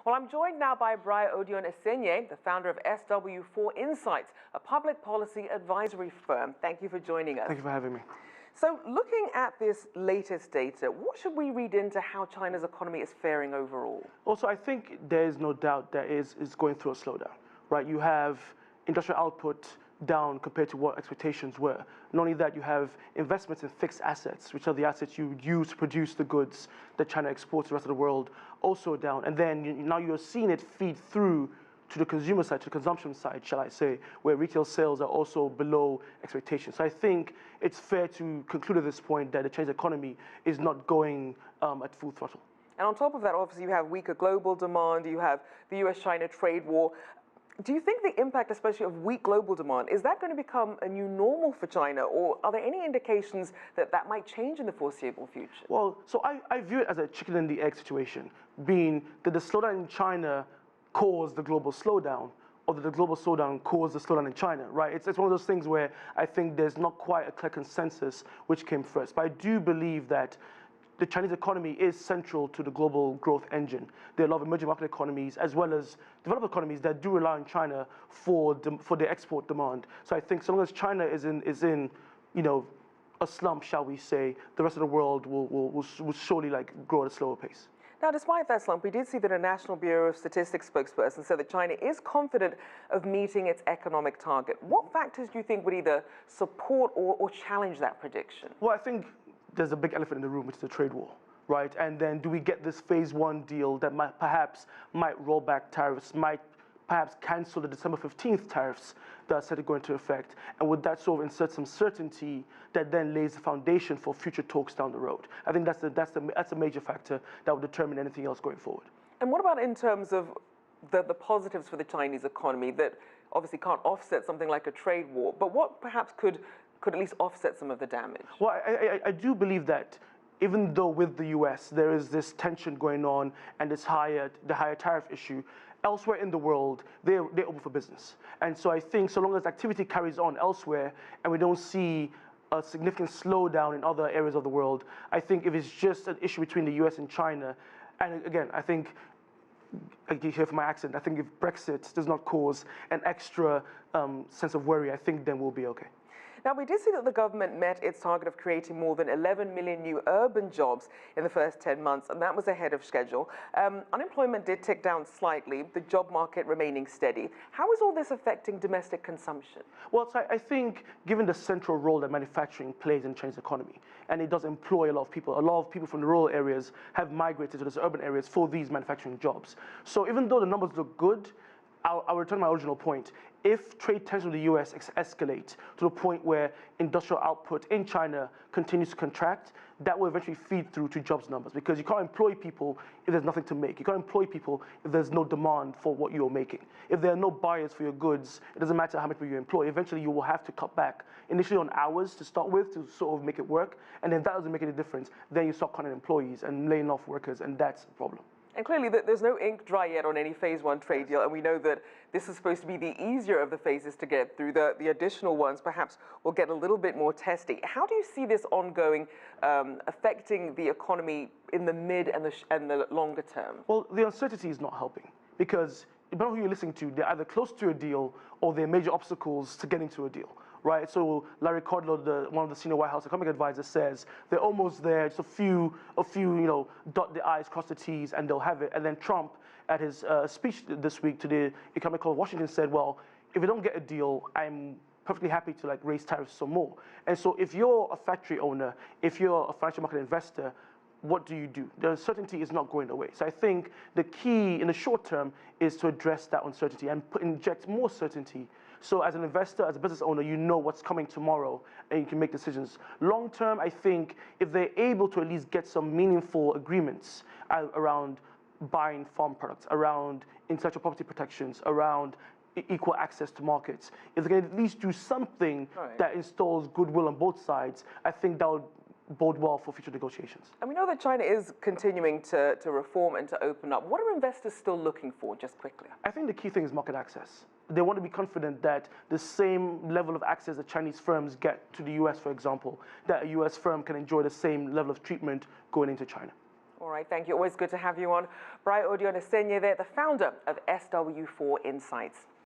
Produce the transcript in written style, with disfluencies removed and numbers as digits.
Well, I'm joined now by Brai Odion-Esene, the founder of SW4 Insights, a public policy advisory firm. Thank you for joining us. Thank you for having me. So, looking at this latest data, what should we read into how China's economy is faring overall? Also, I think there is no doubt that is going through a slowdown, right? You have industrial output down compared to what expectations were. Not only that, you have investments in fixed assets, which are the assets you use to produce the goods that China exports to the rest of the world, also down. And then now you're seeing it feed through to the consumer side, to the consumption side, shall I say, where retail sales are also below expectations. So I think it's fair to conclude at this point that the Chinese economy is not going at full throttle. And on top of that, obviously, you have weaker global demand, you have the US-China trade war. Do you think the impact, especially of weak global demand, is that going to become a new normal for China, or are there any indications that that might change in the foreseeable future? Well, so I view it as a chicken and the egg situation, being that the slowdown in China caused the global slowdown, or that the global slowdown caused the slowdown in China, right? It's one of those things where I think there's not quite a clear consensus which came first. But I do believe that the Chinese economy is central to the global growth engine. There are a lot of emerging market economies as well as developed economies that do rely on China for their export demand. So I think so long as China is in a slump, shall we say, the rest of the world will surely grow at a slower pace. Now, despite that slump, we did see that a National Bureau of Statistics spokesperson said that China is confident of meeting its economic target. What factors do you think would either support or challenge that prediction? Well, I think there's a big elephant in the room, which is the trade war, right? And then do we get this phase one deal that perhaps might roll back tariffs, might perhaps cancel the December 15th tariffs that are set to go into effect? And would that sort of insert some certainty that then lays the foundation for future talks down the road? I think that's a major factor that will determine anything else going forward. And what about in terms of the positives for the Chinese economy that obviously can't offset something like a trade war, but what perhaps could at least offset some of the damage? Well, I do believe that even though with the US there is this tension going on and the higher tariff issue, elsewhere in the world, they're open for business. And so I think so long as activity carries on elsewhere and we don't see a significant slowdown in other areas of the world, I think if it's just an issue between the US and China, and again, I think, you hear from my accent, I think if Brexit does not cause an extra sense of worry, I think then we'll be okay. Now, we did see that the government met its target of creating more than 11 million new urban jobs in the first 10 months, and that was ahead of schedule. Unemployment did tick down slightly, the job market remaining steady. How is all this affecting domestic consumption? Well, so I think given the central role that manufacturing plays in China's economy, and it does employ a lot of people from the rural areas have migrated to those urban areas for these manufacturing jobs. So even though the numbers look good, I'll return to my original point. If trade tensions with the US escalate to the point where industrial output in China continues to contract, that will eventually feed through to jobs numbers, because you can't employ people if there's nothing to make. You can't employ people if there's no demand for what you're making. If there are no buyers for your goods, it doesn't matter how much people you employ. Eventually, you will have to cut back, initially on hours to start with, to sort of make it work. And then if that doesn't make any difference, then you start cutting employees and laying off workers, and that's a problem. And clearly, there's no ink dry yet on any phase one trade deal, and we know that this is supposed to be the easier of the phases to get through. The additional ones perhaps will get a little bit more testy. How do you see this ongoing affecting the economy in the mid and the longer term? Well, the uncertainty is not helping, because depending on who you're listening to, they're either close to a deal or they're major obstacles to getting to a deal. Right, so Larry Kudlow, one of the senior White House economic advisors, says they're almost there. Just a few, dot the I's, cross the T's, and they'll have it. And then Trump, at his speech this week to the Economic Club of Washington, said, "Well, if we don't get a deal, I'm perfectly happy to raise tariffs some more." And so, if you're a factory owner, if you're a financial market investor, what do you do? The uncertainty is not going away. So I think the key in the short term is to address that uncertainty and inject more certainty. So as an investor, as a business owner, you know what's coming tomorrow and you can make decisions. Long term, I think if they're able to at least get some meaningful agreements around buying farm products, around intellectual property protections, around equal access to markets, if they can at least do something that installs goodwill on both sides, I think that would bode well for future negotiations. And we know that China is continuing to reform and to open up. What are investors still looking for, just quickly? I think the key thing is market access. They want to be confident that the same level of access that Chinese firms get to the US, for example, that a US firm can enjoy the same level of treatment going into China. All right. right, thank you. Always good to have you on. Brai Odion-Esene there, the founder of SW4 Insights.